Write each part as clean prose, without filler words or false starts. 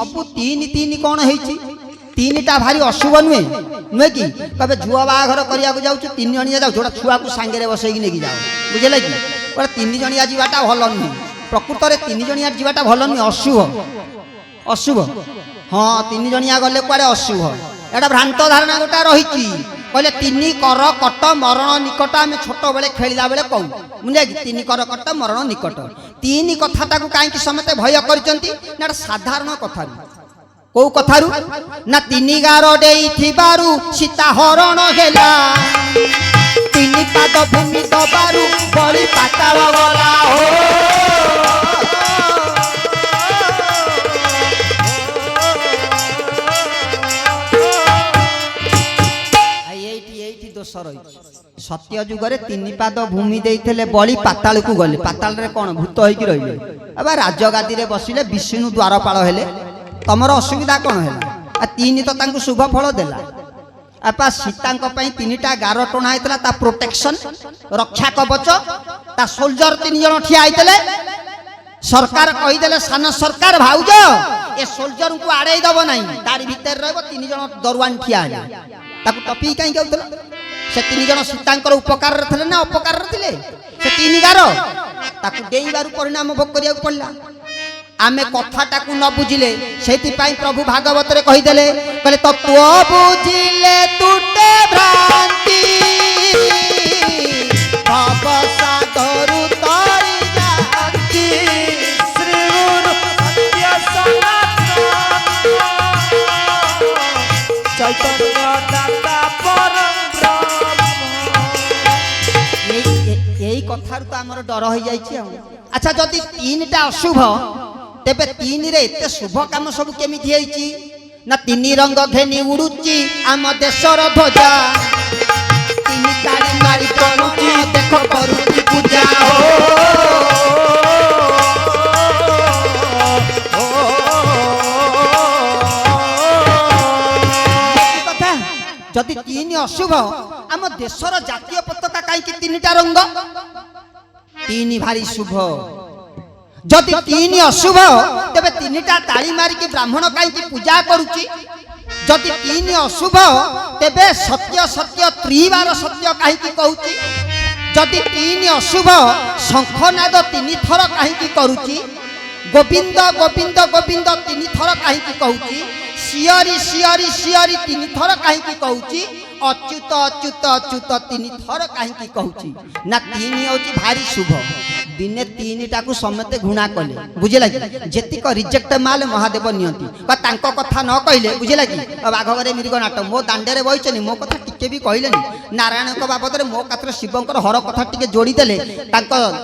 सबू तीन तीन कौन है तीनटा भारी अशुभ नुहे नुहे कि कहे झुआ बाहाघर करने जाऊँ तीन जणिया जाऊ जोटा छुआ को सांगे बसैकी नहीं जाओ बुझे कि गोटे तीन जणिया जावाटा भल नुहे प्रकृत में तीन जणिया जावाटा भल नुहे अशुभ अशुभ हाँ तीन जणिया गले कुआड़े अशुभ एटा भ्रांत धारणा गोटा रही कहले तीन कर कट मरण निकट आम छोट बेले खेला बेले कहूँ बुझे कि तीन कर कट मरण निकट तीन कथा कहीं समस्ते भय कर साधारण कथा कौ कथारू ना तीन गार देइथिबारु सीता हरण हेला तीन पाद भूमि दबारु बड़ी पाताल गला हो दोष रही सत्य जुगरे तीन पाद भूमि देइथिले बड़ी पाताल को गले पाताल रे कौन भूत होइकी रहिले अब राजगादी रे बसिले विष्णु द्वारपाल हेले तमर असुविधा कौन है तीन तो तांको शुभ फल देला आपा सीता तीनटा गार टणा होता प्रोटेक्शन रक्षा कवच ता सोल्जर तीन जन ठिया होते सरकार कहीदे सान सरकार भाउज ए सोल्जर को आड़े दब ना तारी भितर रह तीन जन दरवान ठिया टपी कहीं कहूल से तीन जन सीता उपकार थे ना अपकार थे से तीन गार डेइबार परिणाम भोग करिया पड़ला आमे कथाटा को न बुझिले से प्रभु भागवत रे कहीदेले कहले तत्व बुझिले तुटे भ्रांति भव सागर तरी जाती श्री गुरु सत्य सनातन चैतन्य दाता परम यही कथार तो आमर डर हो जाइए। अच्छा जदि तीनटा अशुभ तेबे तीन रे एते शुभ काम सब केमिति हेइची ना तीन रंग घेनी उड़ुची आम देशर ध्वजा तीन ताली मारी करूची देख करूची पूजा कथा जदि तीन अशुभ आम देशर जातीय पताका कहीं तीनटा रंग तीन भारी शुभ जदि तीन अशुभ तेबे तीनटा ताली मारिकी ब्राह्मण कहीं पूजा करुची जदि तीन अशुभ तेबे सत्य सत्य त्रिबार सत्य कहीं कहूची जदि तीन अशुभ शंखनाद तीन थर कहीं करुची गोविंद गोविंद गोविंद तीन थर कहीं कहूची सियरी सियरी सियरी तीन थर कहीं कहूची अच्युत अच्युत अच्युत तीन थर कहीं कहूची ना तीन होची भारी शुभ दिने तीनटा को समते घृणा कले बुझे लगी जेतिक रिजेक्ट माल महादेव नियंती तांको कथा न कहले बुझे लगी बाघरे मृग नाट मो दांडे बहीचनी मो कथा टिके भी कहलेनी नारायण बाबद मो कथा शिवंकर हर कथा टिके जोड़ी देले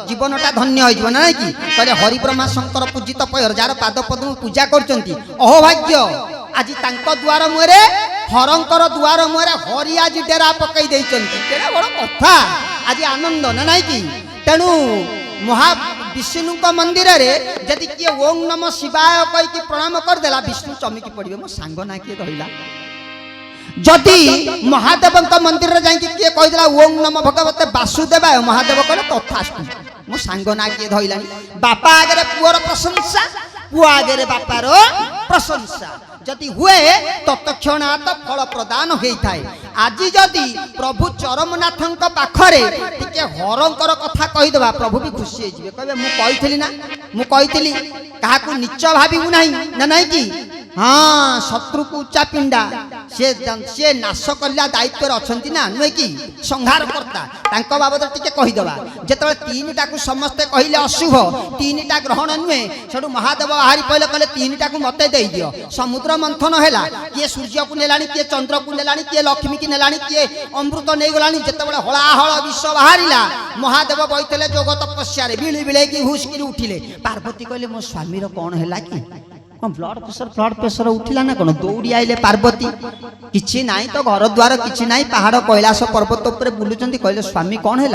जीवनटा धन्य हो ना कि कहले हरि ब्रह्मा शंकर पूजित पयर जार पाद पद्म पूजा करचंती अहोभाग्य आज तांको द्वार मुहरे हरंकर द्वार मुहरे हरि आज डेरा पकई देइचंती केड़ा बड़ कथा आज आनंद ना नाइ कि तेणु महा विष्णु मंदिर रे जदि किए ओम नमः शिवाय कही कि प्रणाम करदेला विष्णु चमकी पड़े मो सांग ना किए रहिला जदि महादेव मंदिर रे जाई किए कहिदेला ओम नमः भगवते वासुदेवाय महादेव कहले तथास्तु मो सांग ना किए धइला बापा आगे पुअर प्रशंसा पुआ आगे बापार प्रशंसा जदि हुए तत्क्षणात फल प्रदान होता है आज जदि प्रभु चरमनाथ पाखरे टिके हरंकर कथा कहीदेवा प्रभु भी खुशी हो कहे मुझे ना मुझे क्या नीच भावू ना ना कि हाँ शत्रु को उच्चा पिंडा सी नाश करला दायित्व अच्छा ना नुहे कि संहार करता बाबद टिके कहीदेवा जिते तीनटा को समस्ते कहले अशुभ तीनटा ग्रहण नुहे से महादेव बाहरी पहले कहले तीनटा को मत दे दियो समुद्र मंथन है किए सूर्य को नेला किए चंद्र को नेला किए लक्ष्मी की नेला किए अमृत नहीं गला जिते हलाहल विश्व बाहर महादेव बैठे जोग तपस्या बिड़ी बिड़े कि हुस्की उठिले पार्वती कहले मो स्वामी कौन है कि ब्लड प्रेशर उठिला ना कौन दौड़ी आइले पार्वती किछि नाई तो घर द्वार किछि नाई पहाड़ कैलाश पर्वत उपर बुलुचंती कहले स्वामी कौन है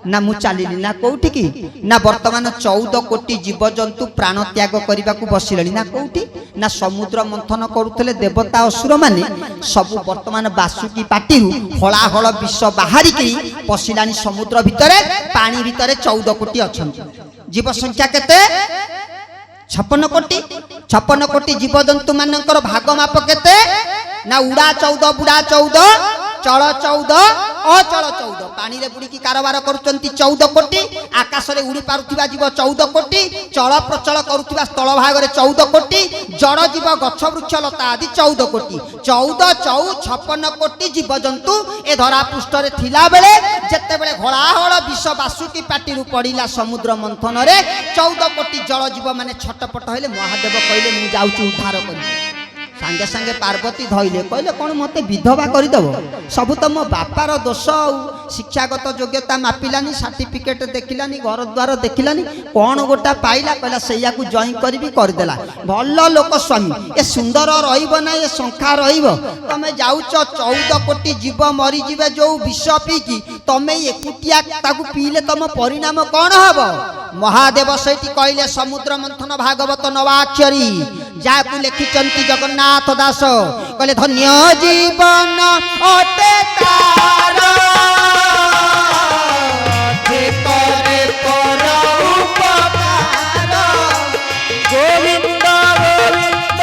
ना मु चलिली ना कौटी की ना वर्तमान 14 कोटी जीव जंतु प्राण त्याग करने को बसिले ना कौटी ना समुद्र मंथन करुले देवता असुर माने सब वर्तमान बासुकी पाटी हलाहल विष बाहरिकी पशिलानी समुद्र भितर पानी भितर 14 कोटी अच्छा जीव संख्या केते 56 कोटी जीवजंतु मानकर भाग माप केते ना उड़ा 14 बुड़ा 14 चल 14 अचल 14 पानी रे बुड़ी की कारोबार करूचंती 14 कोटी आकाश रे उड़ी पारुथिबा जीव 14 कोटी चल प्रचल करूथिबा स्थल भाग रे 14 कोटी जड़ जीव गछ वृक्ष लता आदि 14 कोटी 14 56 कोटी जीवजंतु ए धरा पृष्ठ रे थिला बेले जेते बेले घोड़ाहळ विष बासुकी पाटी रु पड़िला समुद्र मंथन रे 14 कोटी जल जीव माने छटपट होइले महादेव कहले मु जाउची उद्धार करी सांगे सांगे पार्वती धइले कहले कौन मते विधवा करदेव सबु तो मो बापार दोष शिक्षागत योग्यता मापिलानी सर्टिफिकेट देखिलानी घर द्वार देखिलानी कौन गोटा पाइला कहला सैया को जॉइन करी करदेला भल लोक स्वामी ए सुंदर रहिबो ना ए संख्या रहिबो तमे जाउच 14 कोटी जीव मरी जिवे जो विष पीकी तमे एकुटिया ताकू पीले तम परिणाम कौन हबो महादेव सेठी कहले समुद्र मंथन भागवत नवाक्षरी जाकू लिखिचंती जगन्नाथ दास कहले धन्य जीवन अटे तार जे करे पर उपकार गोविंद गोविंद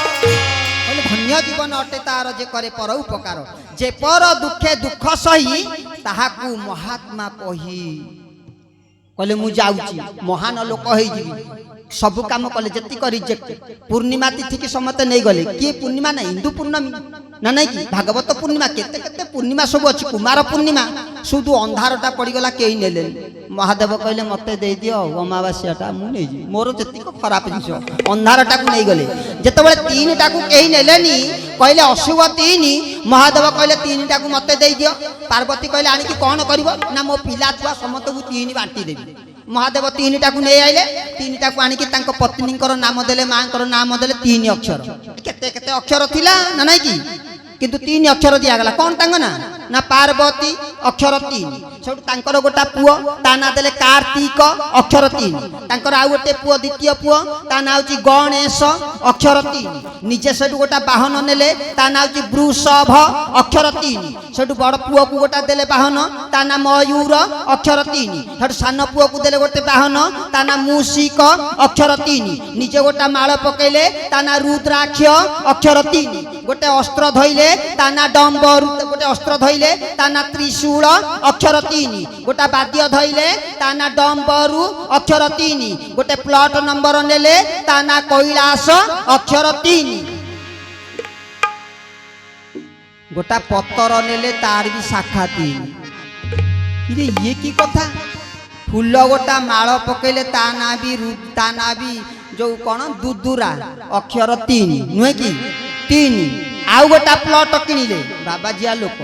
धन्य जीवन अटे तार जे करे पर उपकार जे पर दुखे दुख सही ताहाकू महात्मा कही कहले मु जाउची महान लोक होई जीवी सब काम कले जति रिजेक्ट पूर्णिमा तिथि की समते नहीं गले किए पूर्णिमा ना हिंदू पूर्णमी ना नहीं कि भागवत पूर्णिमा केते केते पूर्णिमा सब अछि कुमार पूर्णिमा सुदु अंधारटा पड़ीगला केही नेले महादेव कहले मते दे दियो अमावास्याटा मु नै जी मोर जति को खराब जिंस अंधारटा को नहीं गले जते बेले तीनटा को केही नेलेनी कहले अशुभ तीन महादेव कहले तीनटा को मते दे दियो पार्वती कहले आनी कि कोन करबो ना मो पिला छुआ समते को तीन बांटी देबी महादेव तीनटा को नहीं आइले तीनटा को आनी कि तांको पत्नी नाम देले मां नाम देले 3 अक्षर केते केते अक्षर थिला ना नहीं कि किंतु 3 अक्षर दिया गला कौन तांग ना पार्वती अक्षर 3 सेठु तांकर गोटा पुओ ता ना देले कार्तिक अक्षर 3 तांकर आ गोटे पुओ द्वितीय पुओ ता ना होची गणेश अक्षर 3 निजे सेठु गोटा वाहन नेले ता ना होची वृषभ अक्षर 3 सेठु बड़ पुओ को गोटा देले वाहन ता ना मयूर अक्षर 3 सेठु सान पुओ को देले गोटे वाहन ता ना मूषिक अक्षर 3 निजे गोटा माळ पकेले ता ना रुद्राक्ष अक्षर 3 गोटे अस्त्र धइले ता ना डम्बर गोटे अस्त्र धइले ता ना त्रिशूल अक्षर 3 गोटा वाद्य धइले ता ना डम्बरू अक्षर 3 गोटे प्लॉट नंबर नेले ता ना कैलाश अक्षर 3 गोटा पत्तर नेले तार भी शाखा 3 ये की कथा फूल गोटा माळ पकेले ता ना भी जो कौन दुदुरा अक्षर 3 नुहे कि 3 आउ गोटा प्लॉट किनिले बाबा जिया लोक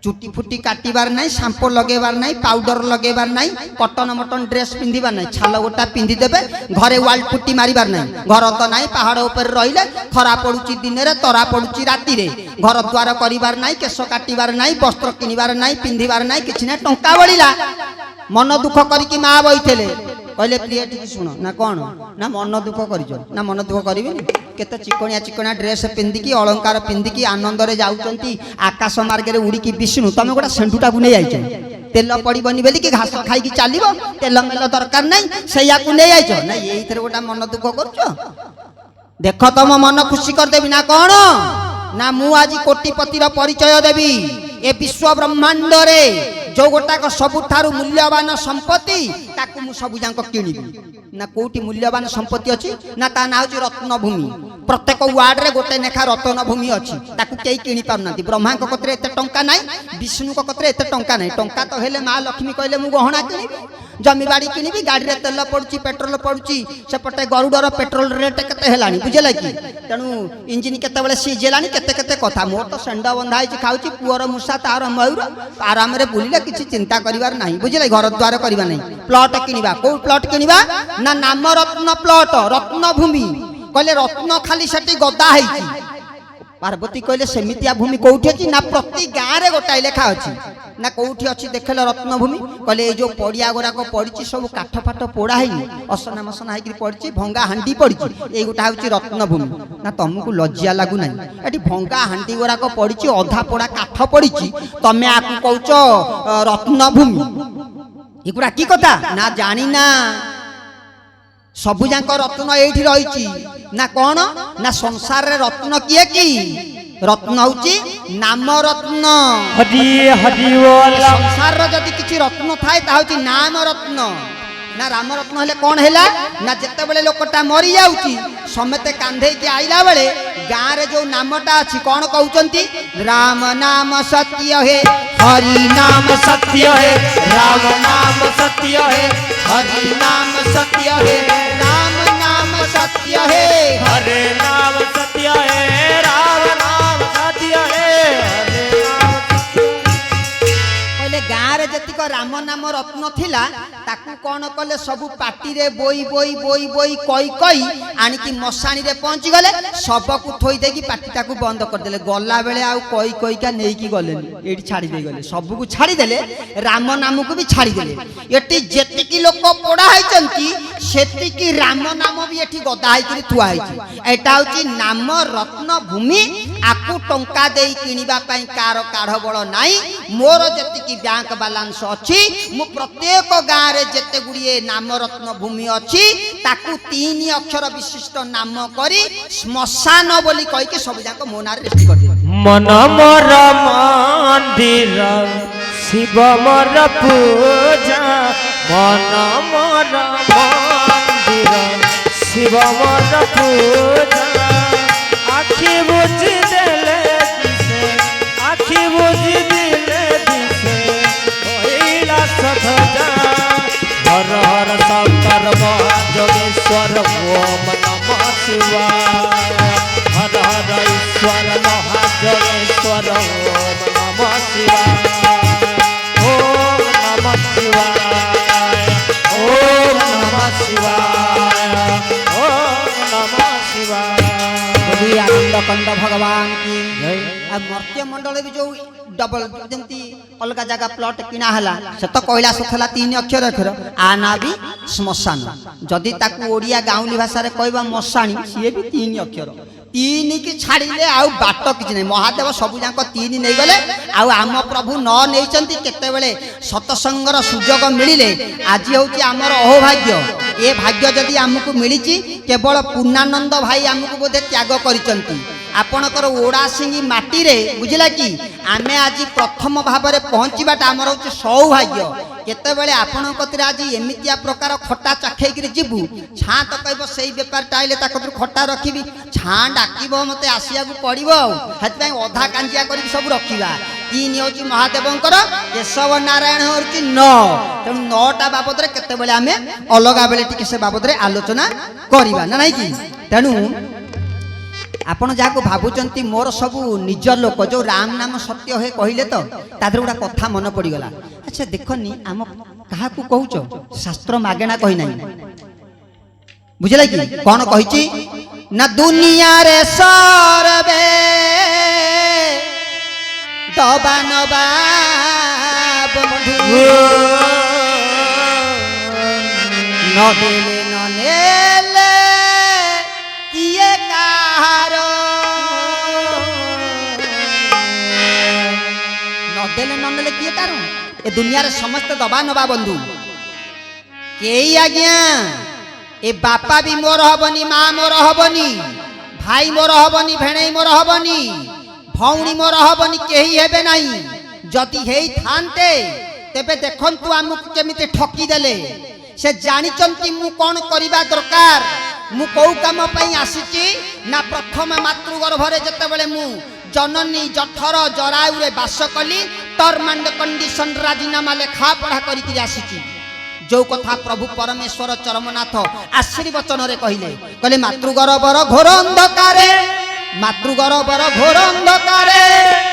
चुटी फुटी काटिबार नहीं शाम्पो लगेबार नहीं पाउडर लगेबार नहीं कटन मटन ड्रेस पिंधिबार नहीं छाल गोटा पिंधि देबे घरे वाल पुटी मारिबार नहीं घर तो नहीं पहाड़ ऊपर रहिले खरा पड़ुची दिन रे तरा पड़ुची राति रे घर द्वार करिबार नहीं केश काटिबार नहीं वस्त्र किनिबार नहीं पिंधिबार नहीं किछि ना टंका बळिला मन दुख करिकि मां बइथेले कहले प्रिय टी सुन ना कौन ना मन दुख करिजो ना मन दुख करिबेनी केते चिकणिया चिकणिया ड्रेस पिंधिकी अलंकार पिंधिकी आनंद रे जाउचंती आकाश मार्ग रे उड़ीकी विष्णु तमे गोटा सेंटुटा को नै आइछ तेल पड़ीबनी बेली कि घास खाई चलो तेल मेल दरकार नहीं सैया को नहीं आइछ ना ये गोटा मन दुख कर देख तुम मन खुशी करदेवी ना कौन ना मु आज कोटिपतिर परिचय देवी ए विश्व ब्रह्मांड रे जो गोटाक सबुठारु मूल्यवान संपत्ति ताकू मु सब जाक किनिबी ना कोटी मूल्यवान संपत्ति अच्छी ना ता ना होची रत्न भूमि प्रत्येक वार्ड रे गोटे नेखा रत्न भूमि अच्छी ताकू केही किनि पारना ब्रह्मा को कतरे एते टंका नाही विष्णु को कतरे एते टंका नाही टंका तो हेले मां लक्ष्मी कहले मु गहना किनिबी जमी बाड़ी किनिबी गाड़ी रे तेल पड़ुची पेट्रोल पड़ुची सेपटे गरुडर पेट्रोल रेट केते हेलानी बुझेला कि तेनु इंजिन केते बेले सीजेलानी केते केते कथा मोर तो सेंड बंधा हिची खाउची पुअर मुसा तार मयूर आराम रे बुलिले किछि चिंता करिवार नाही बुझेला घर द्वार करिवा नाही प्लॉट किनिबा को प्लॉट किनिबा ना नाम रत्न प्लॉट रत्न भूमि कहले रत्न खाली सेठी गदा हिची पार्वती कहले सेमितिया भूमि कौटी अच्छी ना प्रति गाँव में गोटाए लेखा अच्छी ना कौटी अच्छी देखेल रत्न भूमि कहले ये जो पड़िया गुड़ाक पड़ी सब काठ फाट पोड़ा है असना मसना होकर पड़ी भंगा हांडी पड़ी ये गोटा हूँ रत्न भूमि ना तुमको लज्जा लगुना ये भंगा हांडी गुड़ाक पड़ी अधा पोड़ा काठ पड़ी तमें आपको कौच रत्न भूमि एगुड़ा की कथा ना जानी ना सबुजाक रत्न ये रही ना कौन ना संसार रे रत्न किए कि रत्न हूँ नाम रत्न संसार जदि किसी रत्न थाए हूँ नाम रत्न ना राम रत्न हेले कौन है ना जिते बड़े लोकटा मरी जाऊँगी समते कांधे के आइला बेले गाँव रे जो नामटा अच्छी कौन कहते राम नाम सत्य है हरि नाम सत्य है राम नाम सत्य है हरि नाम सत्य है राम नाम सत्य है हरे नाम सत्य है राम नाम सत्य है पहले गाँव रे जतिक राम नाम रत्न थिला ताकू कौन कले सबू पाटी रे बोई बोई बोई बोई कई कई आनिकी मशाणी रे पहुंची गले सबको थोई देकी पाटीटा को बंद कर देले गला बेले आउ कई कई का नेकी गले एठी छाड़ी दे गले सबको छाड़ी देले राम नाम को भी छाड़ी देले एटी जेतिकी लोक पोड़ा हैचंती सेतिकी राम नाम भी एठी गदा हैकरी थुआ हैची एटा होची नाम रत्न भूमि आकू टंका देई किनिबा पई कार काढ बळ नाही मोर जेतिकी बैंक बैलेंस अछि मु प्रत्येक गाँव रे जेते गुड़िए नाम रत्न भूमि अच्छी ताकू 3 अक्षर विशिष्ट नाम करी श्मशान बोली कह के सब जाक मो नारे रेस्टी कर दिए मन मोर मंदिर शिव मोर पूजा मन मोर मंदिर शिव मोर पूजा आखि बुझी देले दिसे आखि बुझी दिले दिसे होइला सधजा हर हर शंकर महाजोगेश्वर ओम नमः शिवाय हर हर ईश्वर महाजोगेश्वर ओम नमः शिवाय ओम नमः शिवाय ओम नमः शिवाय ओम नमः शिवाय बोली आनंद कंद भगवान की अब मर्त्य मंडल भी जो डबल जमती अलग जगह प्लॉट किना हला से तो कहला सथला 3 अक्षर अक्षर आना भी श्मशान जदि ताकू ओडिया गाउँली भाषा रे कहबा मशाणी सिए भी 3 अक्षर 3 की छाड़िले आउ बाट किछ नै महादेव सब जाक 3 नै गले आउ आम प्रभु न नैचंती केते बेले सतसंगर सुजोग मिलिले आज होची हमर अहोभाग्य ए भाग्य जदि हमकु मिलिची केवल पूर्णानंद भाई हमकु बोधे त्याग करिसंती आपणकर ओड़ा सिंगी माटी रे बुझिला कि आमे आज प्रथम भाव में पहुँचवाटा आमर हूँ सौभाग्य केते बेले आपण कतिर आज एमितिया प्रकार खटा चाखेक जीवु छाँ तो कह से बेपार टाइले खटा रखी छाँ डाक मत आसिया पड़ो से अधा कांजिया कर सब रखा 3 हूँ महादेवंकर केशव नारायण हूँ 9 तेणु 9टा बाबद केते आम अलग बेले टी से बाबद आलोचना करवा ना नहीं कि तेणु आपण जहाँ भावुंट मोर सबू निज लोक जो राम नाम सत्य है कहले तो तादर गोटा कथा मन पड़गला अच्छा देखनी आम क्या कहूच शास्त्र मागेणा कही ना बुझल कि कौन कही ना दुनिया रे सरबे दबा नबा नदेले ननेले किए काहारो नदेले ननेले किए कारो ए दुनिया रे समस्त दबा नबा बंधु केई आज्ञा ए बापा भी मोर हबनी माँ मोर हबनी भाई मोर हबनी भेणई मोर हबनी भौणी मोर हबनी केही हेबे नाही जदि हेई थांते तेबे देखंतु आमुक केमिति ठकी देले से जानिचंती मु कोन करिबा दरकार मु कौ काम पई आसीची ना प्रथम मातृगर्भरे जते बेले मु जननी जठर जरायुरे बास कली टर्म एंड कंडीशन राजीनामा लेखा पढ़ा करी आसीची जो कथा प्रभु परमेश्वर चरमनाथ आशीर्वचन रे कहले मातृगर्भर घोर अंधकारे मातृगर्भर घोर अंधकारे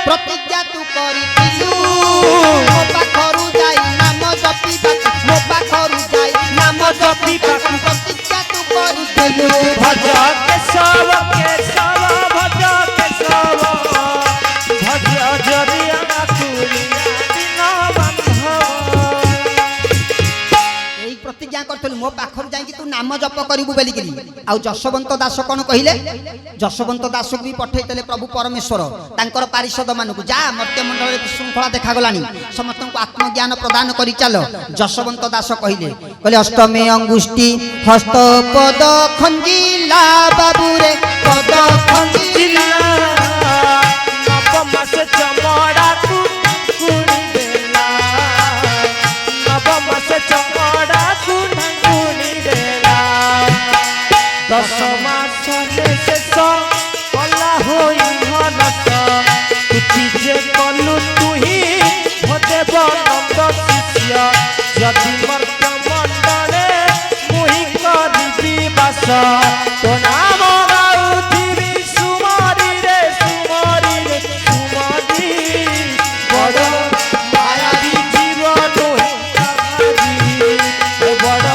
प्रतिज्ञा तू करिथिलु मो पाखरु जाई नाम जपी मो पाखरु जाई नाम जपी प्रतिज्ञा तू करिथिलु भज केशव केशव भज केशव ଜପ କରିବୁ ବୋଲିକିରି ଆଉ ଯଶୋବନ୍ତ ଦାସ କଣ କହିଲେ ଯଶୋବନ୍ତ ଦାସକୁ ବି ପଠେଇଥିଲେ ପ୍ରଭୁ ପରମେଶ୍ୱର ତାଙ୍କର ପାରିଷଦ ମାନଙ୍କୁ ଯା ମର୍ତ୍ତ୍ୟମଣ୍ଡଳରେ ବିଶୃଙ୍ଖଳା ଦେଖାଗଲାଣି ସମସ୍ତଙ୍କୁ ଆତ୍ମଜ୍ଞାନ ପ୍ରଦାନ କରି ଚାଲ ଯଶୋବନ୍ତ ଦାସ କହିଲେ ଅଷ୍ଟମୀ ଅଙ୍ଗୁଷ୍ଠି ହସ୍ତ ପଦ ଖଞ୍ଜିଲା ବାବୁରେ ପଦ ଖଞ୍ଜିଲା ନବମାସ ଚମଡ଼ାକୁ ଢାଙ୍କୁଣି ଦେଲା ନବମାସ ଚମଡ଼ାକୁ ଢାଙ୍କୁଣି ଦେଲା 10 ମାସରେ ଶେଷ କଲା ହୋଇ ଭରତ ତୁଚି ଯେ କଲୁ ତୁହି ଭଦେବ ନନ୍ଦ ଶିଷ୍ୟ ଯଦି ମର୍ତ୍ତ୍ୟମଣ୍ଡଳେ ମୁହିଁ କରିବି ବାସ ତୋ ନାମ ଗାଉଥିବି ସୁମରି ରେ ସୁମରି ରେ ସୁମରି ବଡ଼ ମାୟାବୀ ଜୀବନ ହେ ବଡ଼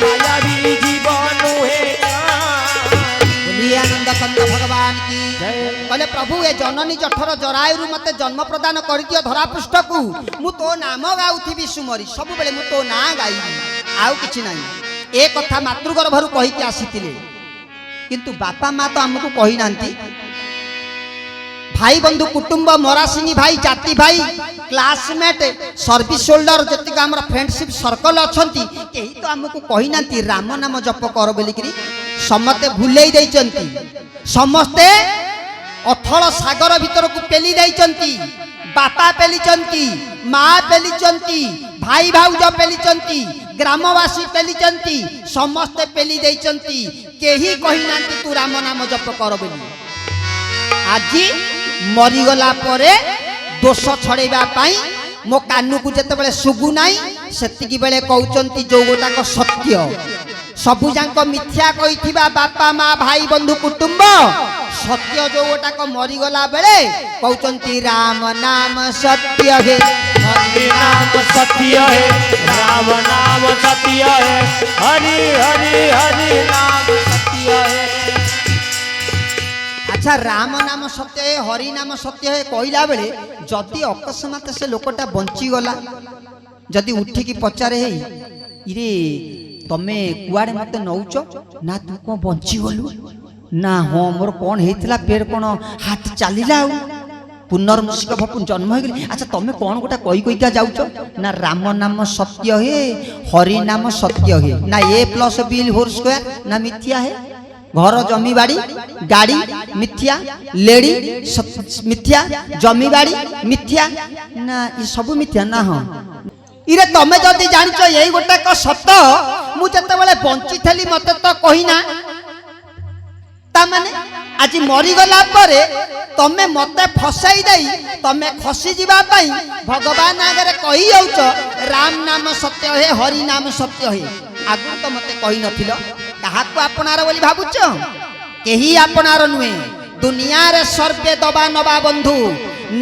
ମାୟାବୀ ଜୀବନ ହେ आनंद कंद भगवान की कहले प्रभु ए जननी जठर जरायुरु मते जन्म प्रदान कर दियो धरा पृष्ठ को मु तो नाम गाउथिबी सुमरी सब बेले मु तो ना गाइबी आउ किछि नाही ए कथा मातृगर्भरु कहि के आसीतिले किंतु बापा मां तो हमकु कहि नांती भाई बंधु कुटुंब मरासिनी भाई जाति भाई क्लासमेट सर्विस होल्डर जति का हमर फ्रेंडशिप सर्कल अछंती केही तो हमकु कहि नांती राम नाम जप कर बोलिकरी समते भूलेई दैचंती समस्ते अथल सागर भीतर को पेली दैचंती बापा पेलीचंती माँ पेलीचंती भाई भाउज पेलीचंती ग्रामवासी पेलीचंती समस्ते पेली दैचंती केही कहि नांती तू राम नाम जप कर बोली आजी मरीगला परे दोष छड़ेबा पाई मो कानू को जते बेले सुगु नाई सेतिकी बेले कहउचंती जो गोटाक सत्य सबुजाक मिथ्या कहिथिबा बापा माँ भाई बंधु कुटुंब सत्य जो गोटाक मरीगला बेले कहउचंती राम नाम सत्य हे हरि नाम सत्य है राम नाम सत्य है हरि हरि हरि नाम सत्य है अच्छा राम नाम सत्य है हरि नाम सत्य है कहला बेले जदि अकस्मात से लोकटा बंची गला जदि उठिकी पचारे हे इरे तमे कुआडे मते नौच ना तू को बंची गलु ना हो मोर कोन हेतला पेड़ कोन हाथ चालीला पुनर्मुषिक भपु जन्म हो गली अच्छा तमे कोन गोटा कई कईका जाउच ना राम नाम सत्य है हरि नाम सत्य है ना ए प्लस बी होल स्क्वायर ना मिथ्या है घर जमी बाड़ी गाड़ी मिथ्या लेडी मिथ्या जमी बाड़ी मिथ्या ना ये सब मिथ्या ना हाँ इरे तमे जदि जानिଛ एई गोटे क सत्य मु जते बेले बंची थली मते तो कहिना ता माने आज मरी गला परे तमे मते फसाई देई तमे खसी जीवा पई भगवान आगे कहि जाउछ राम नाम सत्य है हरि नाम सत्य है आगु तो मते कहि नथिलो काहाकू आपनार बोली भाबुछ केही आपनार नुहे दुनिया रे सर्वे दबा नबा बंधु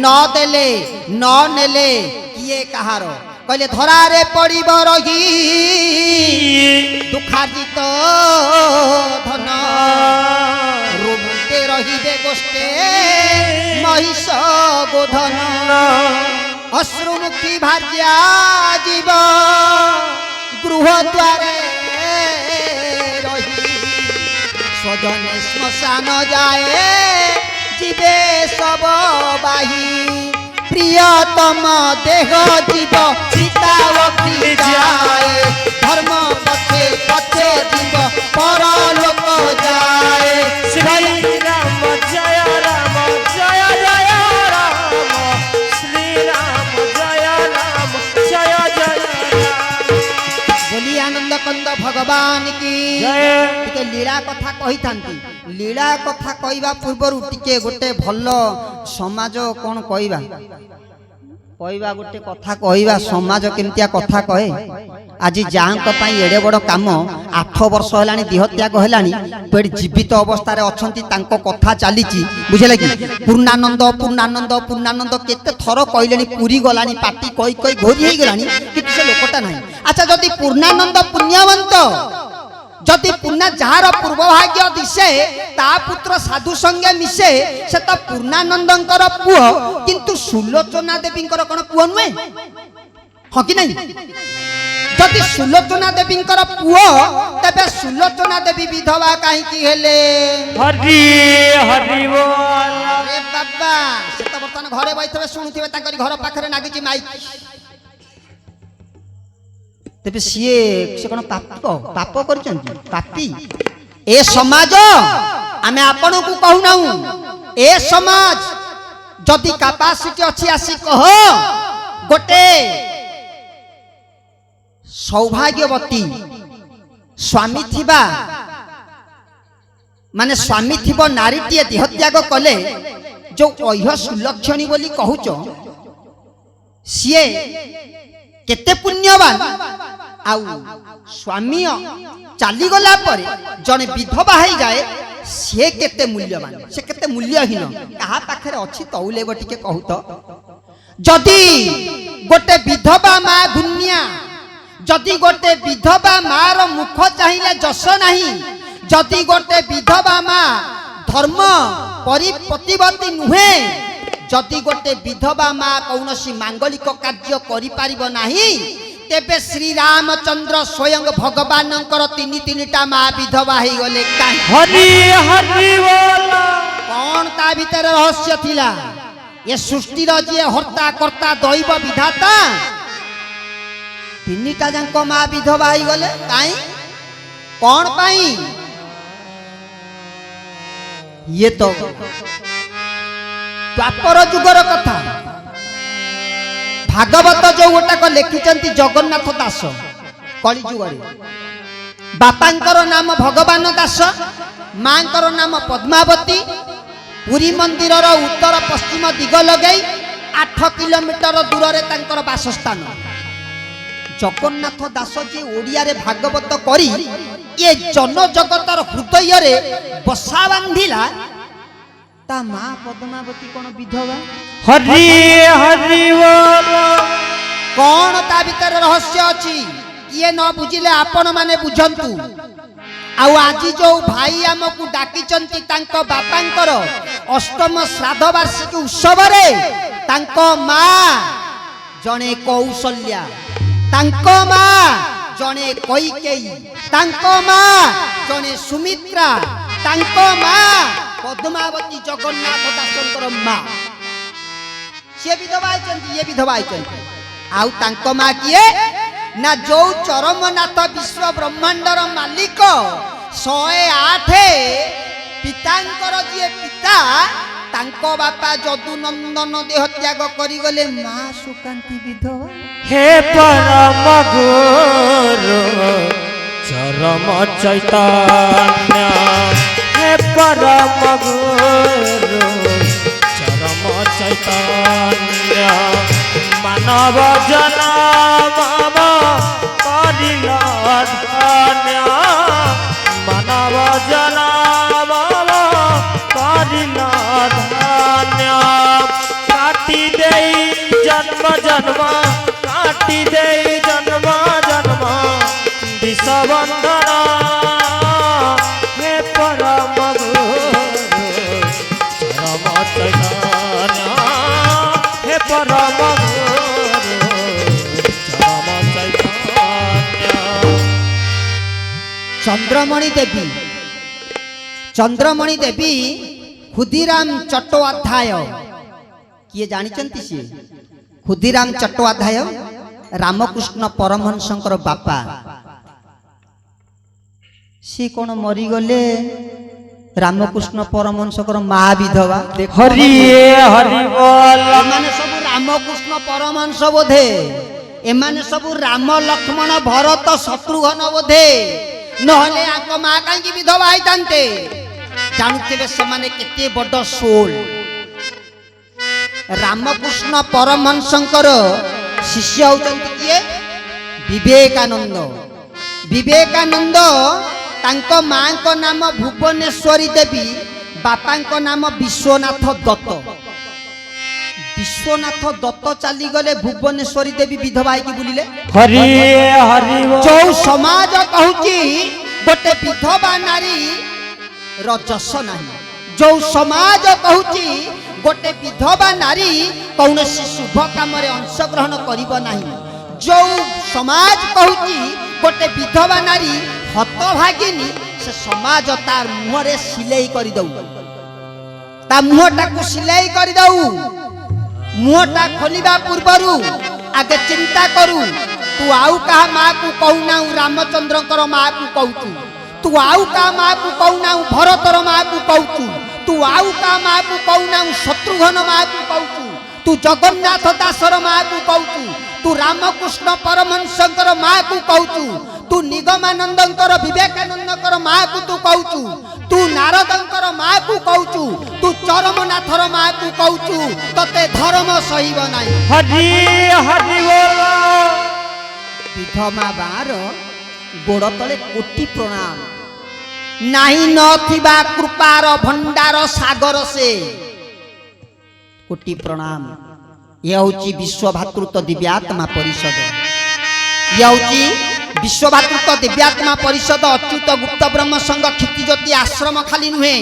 न देले न नेले किए कहारो कहले धरा रे पड़िब रही दुखार्जित धन रुबुते रहिबे गोष्ठे महिष गोधन अश्रुमुखी भार्या जीव गृह द्वारे स्वजने श्मशान जाए जीवे सब बाही प्रियतम देह जीव सीता जाए धर्म पथे पथे जीव परलोक जाए श्री राम जय राम जय जय राम श्री राम जय राम जय जय बोली आनंद कंद भगवान की टिके लीला कथा कही थांती लीला कथा कहवा पूर्वर टिके गोटे भल समाज कौन कहवा कहवा गोटे कथा कहवा समाज केमतिया कथा कहे आज जांक पई एडे बड़ काम 8 वर्ष हेलानी देह त्याग हेलानी पेड़ जीवित अवस्था रे अछंती तांको कथा चालीची बुझले कि पूर्णानंद पूर्णानंद पूर्णानंद केते थरो कहलेनी पूरी गलानी पाटी कई कई घोरी हे गलानी किछ से लोकटा नाही अच्छा जदि पूर्णानंद पुण्यवंत जदि पुण्य जार पूर्व भाग्य दिशे ता पुत्र साधु संगे मिसे से तो पूर्णानंदंकर पुओ किंतु सुलोचना देवींकर कोन पुओ नुए ह कि नहीं যদি সুলোচনা দেবীঙ্কর পুଅ তেবে সুলোচনা দেবী বিধবা কাহিকি হেলে হরি হরি বল আরে বাবা সে তো বর্তমান ঘরে বইথবে শুনুথিবে তাঙ্করি ঘর পাখরে নাগিছি মাইক তেবে সিয়ে সে কোন পাপ করছন্তি পাপী এ সমাজ আমি আপনাকে कहू না এ সমাজ যদি ক্যাপাসিটি ଅଛି আসি কহ গোটে সৌভাগ্যবতী স্বামী থিবা মানে স্বামী থিব নারীটিয়ে দেহত্যাগ কলে যে ঐহ সুলক্ষণী বলি কহুছ সিয়ে কেতে পুণ্যবান আউ স্বামী চালিগলা পরে জনে বিধবা হয়ে যায় সে কেতে মূল্যবান সে কেতে মূল্যহীন কাহা পাখে অছি তৌলেব টিকে কহুত যদি গোটে বিধবা মা গুনিয়া যদি গোটে বিধবা মার মুখ চাহিলে যশ নাহি যদি গোটে বিধবা মা ধর্ম পরিপতিবতী নুহে যদি গোটে বিধবা মা কৌনसी মাঙ্গলিক কার্য করি পারিব নাহি তেবে শ্রী রামচন্দ্র স্বয়ং ভগবানଙ୍କର তিনিটা মা বিধবা হই গলে কাই হরি হরি বল কোন তা ভিতরে রহস্য থিলা এ সৃষ্টির যে হর্তা কর্তা দৈব বিধাতা তিনিটা যাঙ্ক মা বিধবা হই গলে কাই কোন পাই ইয়ে তো দ্বাপর যুগর কথা ভাগবত যে গোটাক লেখিଛନ୍ତି জগন্নাଥ দাস কলি যুগরে বাপাঙ্কর নাম ভগবান দাস মাঙ্কর নাম পদ্মাবতী পুরী মন্দিরর উত্তর পশ্চিম দিগ লগাই 8 কিলোমিটার দূরে তাঙ্কর বাসস্থান জগন্নাথ দাস যে ওড়িয়ারে ভাগবত করি এ জনজগতর হৃদୟରେ বসা বান্ধিলা তা মা পদ্মাবতী কোন বিধবা হরি হরি বল কোন তা ভিতরে রহস্য ଅଛି কিয়ে ন বুঝিলে আপন মানে বুঝন্তু আউ আজি যে ভাই আমকু ডাকিচন্তি তাঙ্ক বাপাঙ্কর অষ্টম শ্রাদ্ধ বার্ষিকী উৎসবরে তাঙ্ক মা জনে কৌশल्या তাঙ্ক মা জনে কৈকেয়ী তাঙ্ক মা জনে সুমিত্রা তাঙ্ক মা পদ্মাবতী জগন্নাথ দাসଙ୍କର মা সে বিধবা আইଛନ୍ତି ইয়ে বিধবা আইଛନ୍ତି আউ তাঙ্ক মা কিয়ে না যৌ চরমনাথ বিশ্ব ব্রহ্মাণ্ডর মালিক 108 পিতাঙ্কর যে পিতা তাঙ্ক বাপা যদুনন্দন দেহ ত্যাগ করি গলে মা সুকান্তি বিধবা হে পরম গুরু চরম চৈতন্য হে পরম গুরু চরম চৈতন্য মানব জনম করিল ধন্য মানব জনম করিল ধন্য কাটি দেই জন্ম জন্ম কাটি দেই জন্ম জন্ম বিষবন্ধন হে পরম গুরু চরম চৈতন্য হে পরম গুরু চরম চৈতন্য চন্দ্রমণি দেবী ক্ষুদিরাম চট্টোপাধ্যায় কিয়ে জানিଛନ୍ତି সে ক্ষুদিরাম চট্টোপাধ্যায় রামকৃষ্ণ পরমহংসଙ୍କର বাপা সে কোন মরিগলে রামকৃষ্ণ পরমহংসଙ୍କର মা বিধবা হরি হরি বল এমানে সবু রামকৃষ্ণ পরমহংস বোধে এমানে সবু রাম লক্ষ্মণ ভরত শত্রুঘ্ন বোধে নহলে আଙ୍କ মা কাହିଁକି ବିଧବା ହେଇଥାନ୍ତେ ଜାଣୁଥିବେ ସେମାନେ କେତେ ବଡ଼ সোল রামকৃষ্ণ পরমহংসଙ୍କର শিষ্য হଉଛନ୍ତି କିଏ ବିବେକାନନ୍ଦ ବିବେକାନନ୍ଦ ତାଙ୍କ ମାଙ୍କ ନାମ ଭୁବନେଶ୍ୱରୀ ଦେବୀ ବାପାଙ୍କ ନାମ ବିଶ୍ୱନାଥ ଦତ୍ତ ବିଶ୍ୱନାଥ ଦତ୍ତ ଚାଲିଗଲେ ଭୁବନେଶ୍ୱରୀ ଦେବୀ ବିଧବା ହେଇକି ବୁଲିଲେ ହରି ହରି ଯୋଉ ସମାଜ କହୁଛି ଗୋଟେ ବିଧବା ନାରୀ ର ଯଶ ନାହିଁ ଯୋଉ ସମାଜ କହୁଛି ଗୋଟେ ବିଧବା ନାରୀ କୌଣସି ଶୁଭ କାମରେ ଅଂଶଗ୍ରହଣ କରିବ ନାହିଁ जो समाज कहूची गोटे विधवा नारी हतभागिनी से समाज तार मुहरे सिलाई कर दऊ ता मुहटा को सिलाई कर दऊ मुहटा खोलिबा पूर्वरु आगे चिंता करू तू आउ कहा माँ को कहूना रामचंद्र माँ को कहूचु तू आउ का माँ को कहूना भरतर माँ को कहूचु तू आउ का माँ को कहूना शत्रुघ्न माँ को कहूचु तू जगन्नाथ दासर माँ को कहूचु तू रामकृष्ण परमहंसकर माँ को कहूचु तू निगमानंदकर विवेकानंदकर माँ को तू कहूचु तू नारदंकर माँ को कहूचु तू चरमनाथर माँ को कहूचु तते धर्म सहीब नाही हरि हरि बोल विधवा बार गोड़ तले कोटि प्रणाम नाही नथिबा कृपार भंडार सागर से कोटि प्रणाम। यह होची विश्व भातृत्व दिव्यात्मा परिषद यह होची विश्व भातृत्व दिव्यात्मा परिषद अच्युत गुप्त ब्रह्म संघ क्षितिज्योति आश्रम खाली नुहे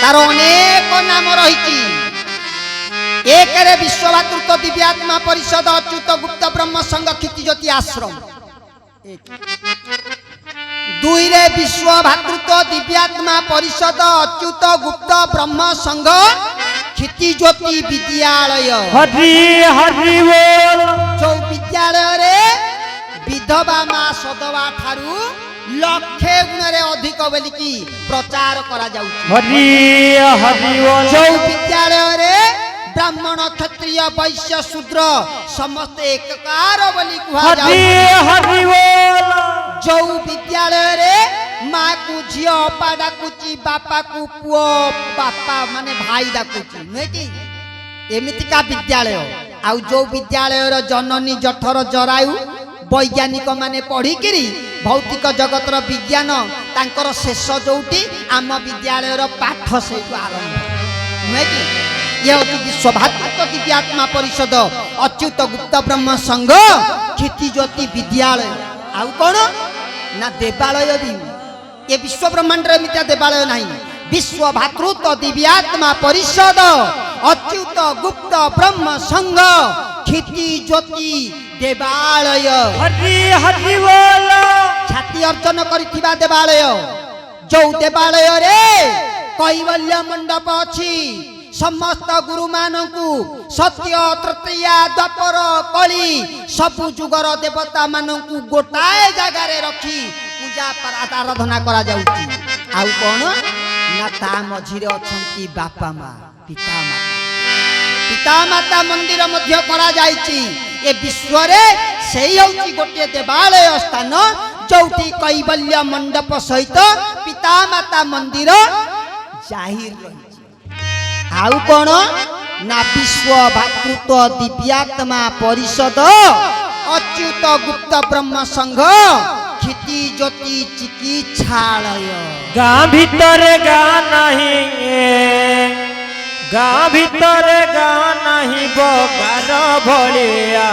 तार अनेक नाम रही एक रे विश्व भातृत्व दिव्यात्मा परिषद अच्युत गुप्त ब्रह्म संघ क्षितिज्योति आश्रम दुई रे विश्व भातृत्व दिव्यात्मा परिषद अच्युत गुप्त ब्रह्म संघ क्षितिज्योति विद्यालय हरि हरि बोल जो विद्यालय रे विधवा माँ सदवा ठारू लक्षे गुण अधिक बोलिकी प्रचार करा जाउछि हरि हरि बोल जो विद्यालय रे ब्राह्मण क्षत्रिय वैश्य शूद्र समस्त एककार बोली कुहा हरि जाउछि हरि बोल जो विद्यालय रे माँ को झियो अपा डाकुची बापा को पुओ बापा माने भाई डाकुची नुहे कि एमितिका विद्यालय आउ जो विद्यालय जननी जठर जरायु वैज्ञानिक माने पढ़ी किरी भौतिक जगतर विज्ञान तांकर शेष जोटी आम विद्यालय पाठ से आरंभ नुहे कि यह विश्व भातृत्व दिव्यात्मा परिषद अच्युत गुप्त ब्रह्म संघ क्षितिज्योति विद्यालय आउ कौन ना देवालय भी ये विश्व ब्रह्मांड मिथ्या देवालय नहीं विश्व भातृत्व दिव्यात्मा परिषद अच्युत गुप्त ब्रह्म संघ क्षितिज्योति देवालय हरि हरि बोल छाती अर्जन करिथिबा देवालय जो देवालय रे कैवल्य मंडप अछि समस्त गुरु मानकु सत्य तृतीया द्वापर कली सबु जुगर देवता मानकु गोटाए जगह रे रखी पूजा आराधना करा जाउची आउ कोन ना ता मझिरे अछंती बापा माँ पिता माता मंदिर मध्य करा जाइची ए विश्व रे सेही होची गोटे देवालय स्थान जोठी कैवल्य मंडप सहित पिता माता मंदिर जाहिर रही आउ कौन ना विश्व भातृत्व दिव्यात्मा परिषद अच्युत गुप्त ब्रह्म संघ क्षितिज्योति चिकित्सालय गाँ भीतर गाँ नहीं गाँ भीतर गाँ नहीं बगार भलिया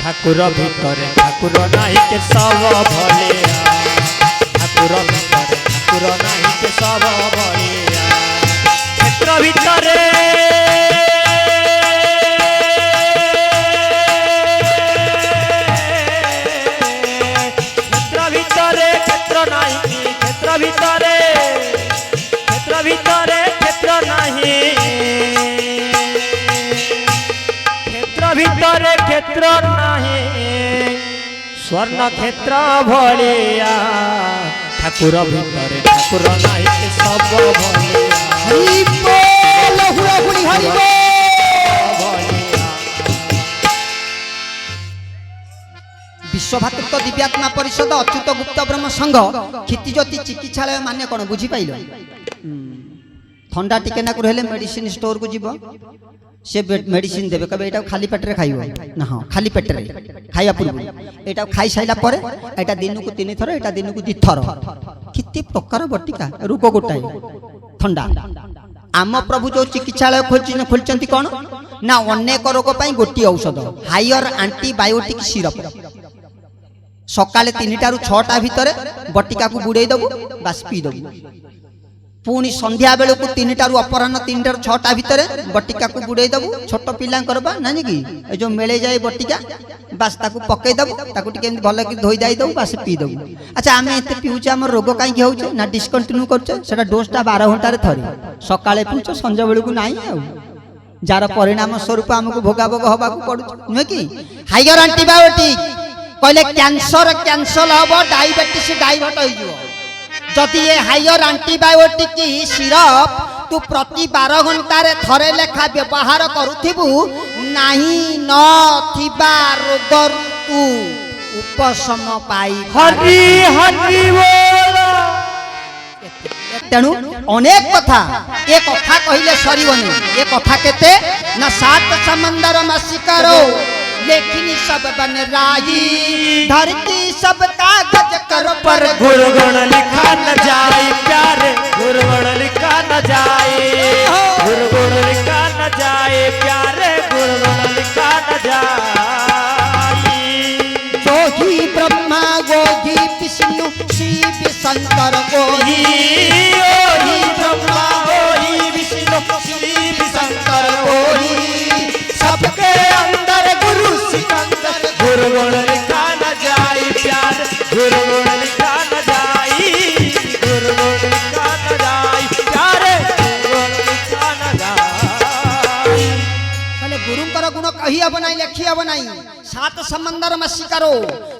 ठाकुर भीतर ठाकुर नहीं के सब भलिया ठाकुर भीतर ठाकुर नहीं के सब भलिया क्षेत्र भीतर क्षेत्र नहीं क्षेत्र भीतर क्षेत्र नहीं क्षेत्र भीतर क्षेत्र नहीं स्वर्ण क्षेत्र भलिया ठाकुर भीतर ठाकुर नहीं सब भलिया हरि बोल हुए हुई हरि बोल विश्व भातृत्व दिव्यात्मा परिषद अच्युत गुप्त ब्रह्म संघ क्षितिज्योति चिकित्सालय माने कौन बुझी पाइल थंडा टिके ना हेले मेडिसिन स्टोर को जीव से मेडिसिन देवे कबे एटा खाली पेट रे खाइबो ना हां खाली पेट रे खाइया पूर्व एटा खाई साइला परे एटा दिन को 3 थर एटा दिन को 2 थर किते प्रकार बटिका रोग गोटाई थंडा आम प्रभु जो चिकित्सालय खोलचंती कौन ना अनेक रोग पई गोटी औषध हायर एंटीबायोटिक सिरप सकाले 3टा रु 6टा भितर बटिका को बुड़े दबु बास पी दबु पुणी संध्या बेलू 3टारू अपराह 3टारू 6टा भितर बटिका को बुड़े दबु छोट पिलांकर बा नानी कि ए जो मेले जाए बटिका बास ताकू पकई दबु ताकू टिके भल कि धोई दाई दबु बास पी दबु। अच्छा आमे एते पिउचे हमर रोग काई कि होउचे ना डिस्कंटिन्यू करछे सेटा डोजटा 12 घंटा रे थरी सकाळे पिउचे संध्या बेलू को नाही आउ जार परिणाम स्वरूप हमको भोगाभोग हबा को पड़ु न कि हाइगर एंटीबायोटिक कहले कैंसर कैंसल हबो डायबिटीज डाइवर्ट होई जिवो जदि ये हाइयर एंटीबायोटिक की सिरप तू प्रति 12 घंटा रे थरे लेखा व्यवहार करुथिबु नाही न थिबा रोग तू उपशम पाई हरि हरि बोल। तेणु अनेक कथा ए कथा कहिले सरीबनी ए कथा केते ना 7 समंदर में शिकारो लेखनी सब बन राही धरती सब कागज कर पर गुरुगुण लिखा न जाए प्यारे गुरुगुण लिखा न जाए गुरुगुण लिखा न जाए प्यारे गुरुगुण लिखा न जाए। जो ही ब्रह्मा वो ही विष्णु शिव शंकर वो ही ब्रह्मा वो ही विष्णु शिव शंकर वो ही सबके अंदर गुरु सिकंदर गुरुगुण लिखा न जाए प्यार गुरुगुण लिखा न जाए गुरुगुण लिखा न जाए प्यारे गुरुगुण लिखा न जाए। कहले गुरुंकर गुण कही अब नहीं लेखी अब नहीं 7 समंदर में शिकारो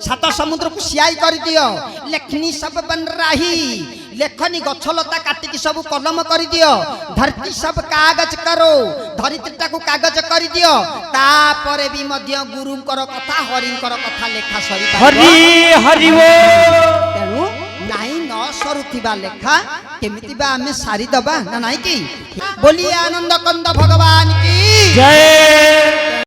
7 समुद्र को सियाई कर दियो लेखनी सब बन रही लेखनी गछलता काटिकी सब कलम कर दियो धरती सब कागज करो धरित्रीटा को कागज कर दियो तापरे भी मध्य गुरुंकर कथा हरिंकर कथा लेखा सरी हरि हरि बोल। तेणु नाई न सरुथिबा लेखा केमिति बा आमे सारी दबा ना नाई की बोलिए आनंद कंद भगवान की जय।